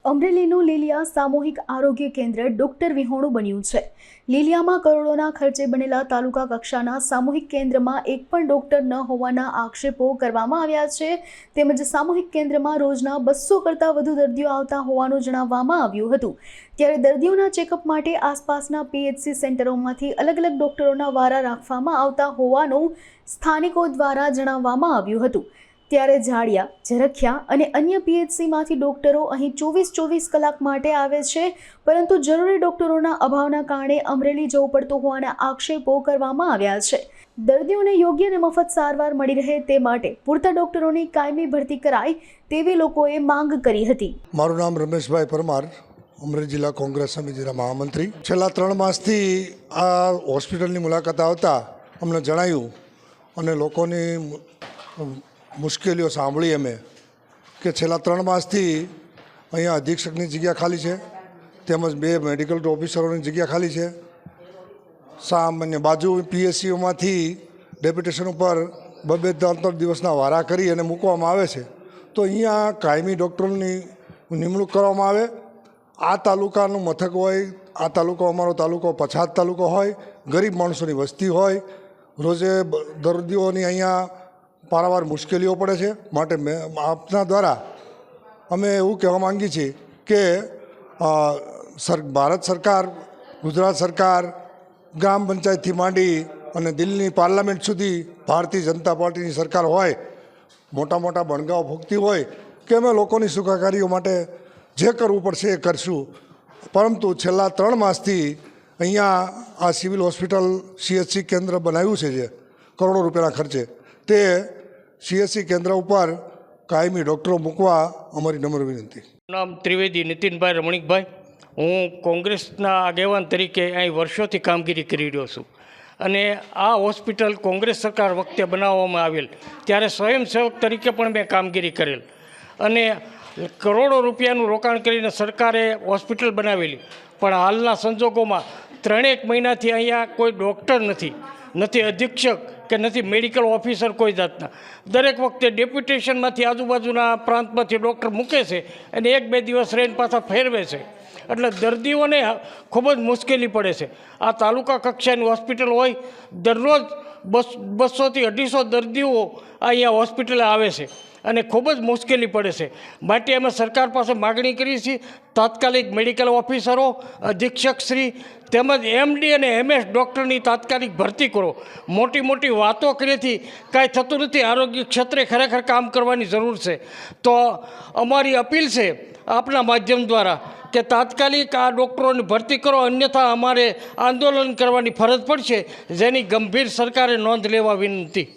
અમરેલીનું લીલિયા સામૂહિક આરોગ્ય કેન્દ્ર ડોક્ટર વિહોણું બન્યું છે। લીલિયામાં કરોડોના ખર્ચે બનેલા તાલુકા કક્ષાના સામૂહિક કેન્દ્રમાં એક પણ ડોક્ટર ન હોવાના આક્ષેપો કરવામાં આવ્યા છે। તેમજ સામૂહિક કેન્દ્રમાં રોજના 200 કરતાં વધુ દર્દીઓ આવતા હોવાનું જણાવવામાં આવ્યું હતું। ત્યારે દર્દીઓના ચેકઅપ માટે આસપાસના પીએચસી સેન્ટરોમાંથી અલગ અલગ ડોક્ટરોના વારા રાખવામાં આવતા હોવાનું સ્થાનિકો દ્વારા જણાવવામાં આવ્યું હતું। ત્યારે જાડિયા, ઝરખિયા અને અન્ય પીએચસીમાંથી ડોક્ટરો અહીં 24 કલાક માટે આવે છે, પરંતુ જરૂરી ડોક્ટરોના અભાવના કારણે અમરેલી જવું પડતું હોવાના આક્ષેપો કરવામાં આવ્યા છે। દર્દીઓને યોગ્ય અને મફત સારવાર મળી રહે તે માટે પૂરતા ડોક્ટરોની કાયમી ભરતી કરાય તેવી લોકોએ માંગ કરી હતી। મારું નામ રમેશભાઈ પરમાર, અમરેલી જિલ્લા કોંગ્રેસ સમિતિના મહામંત્રી। છેલ્લા 3 માસથી આ હોસ્પિટલની મુલાકાત આવતા અમને જણાયું અને લોકોની મુશ્કેલીઓ સાંભળી અમે કે છેલ્લા 3 માસથી અહીંયા અધિક્ષકની જગ્યા ખાલી છે, તેમજ 2 મેડિકલ ઓફિસરોની જગ્યા ખાલી છે। સામાન્ય બાજુ પીએચસીઓમાંથી ડેપ્યુટેશન ઉપર 2-3 દિવસના વારા કરી અને મૂકવામાં આવે છે, તો અહીંયા કાયમી ડૉક્ટરોની નિમણૂક કરવામાં આવે। આ તાલુકાનું મથક હોય, આ તાલુકો અમારો તાલુકો પછાત તાલુકો હોય, ગરીબ માણસોની વસ્તી હોય, રોજે દર્દીઓની અહીંયા પારાવાર મુશ્કેલીઓ પડે છે। માટે આપના દ્વારા અમે એવું કહેવા માંગીએ છીએ કે ભારત સરકાર, ગુજરાત સરકાર, ગ્રામ પંચાયતથી માંડી અને દિલ્હીની પાર્લામેન્ટ સુધી ભારતીય જનતા પાર્ટીની સરકાર હોય, મોટા મોટા બણગાઓ ફૂંકતી હોય કે અમે લોકોની સુખાકારીઓ માટે જે કરવું પડશે એ કરશું, પરંતુ છેલ્લા 3 માસથી અહીંયા આ સિવિલ હોસ્પિટલ સીએચસી કેન્દ્ર બનાવ્યું છે, જે કરોડો રૂપિયાના ખર્ચે, તે સીએચસી કેન્દ્ર ઉપર કાયમી ડૉક્ટરો મૂકવા અમારી નમ્ર વિનંતી। નામ ત્રિવેદી નીતિનભાઈ રમણીકભાઈ। હું કોંગ્રેસના આગેવાન તરીકે અહીં વર્ષોથી કામગીરી કરી રહ્યો છું અને આ હોસ્પિટલ કોંગ્રેસ સરકાર વખતે બનાવવામાં આવેલ ત્યારે સ્વયંસેવક તરીકે પણ મેં કામગીરી કરેલ અને કરોડો રૂપિયાનું રોકાણ કરીને સરકારે હોસ્પિટલ બનાવેલી, પણ હાલના સંજોગોમાં 3 મહિનાથી અહીંયા કોઈ ડૉક્ટર નથી અધિક્ષક કે નથી મેડિકલ ઓફિસર કોઈ જાતના। દરેક વખતે ડેપ્યુટેશનમાંથી આજુબાજુના પ્રાંતમાંથી ડૉક્ટર મૂકે છે અને 1-2 દિવસ રહીને પાછા ફેરવે છે, એટલે દર્દીઓને ખૂબ જ મુશ્કેલી પડે છે। આ તાલુકા કક્ષાની હોસ્પિટલ હોય, દરરોજ 200થી 250 દર્દીઓ અહીંયા હોસ્પિટલે આવે છે અને ખૂબ જ મુશ્કેલી પડે છે। માટે અમે સરકાર પાસે માગણી કરીએ છીએ, તાત્કાલિક મેડિકલ ઓફિસરો, અધિક્ષકશ્રી તેમજ એમડી અને એમએસ ડૉક્ટરની તાત્કાલિક ભરતી કરો। મોટી વાતો કરીએથી કાંઈ થતું નથી, આરોગ્ય ક્ષેત્રે ખરેખર કામ કરવાની જરૂર છે। તો અમારી અપીલ છે આપના માધ્યમ દ્વારા કે તાત્કાલિક આ ડૉક્ટરોની ભરતી કરો, અન્યથા અમારે આંદોલન કરવાની ફરજ પડશે, જેની ગંભીર સરકારે નોંધ લેવા વિનંતી।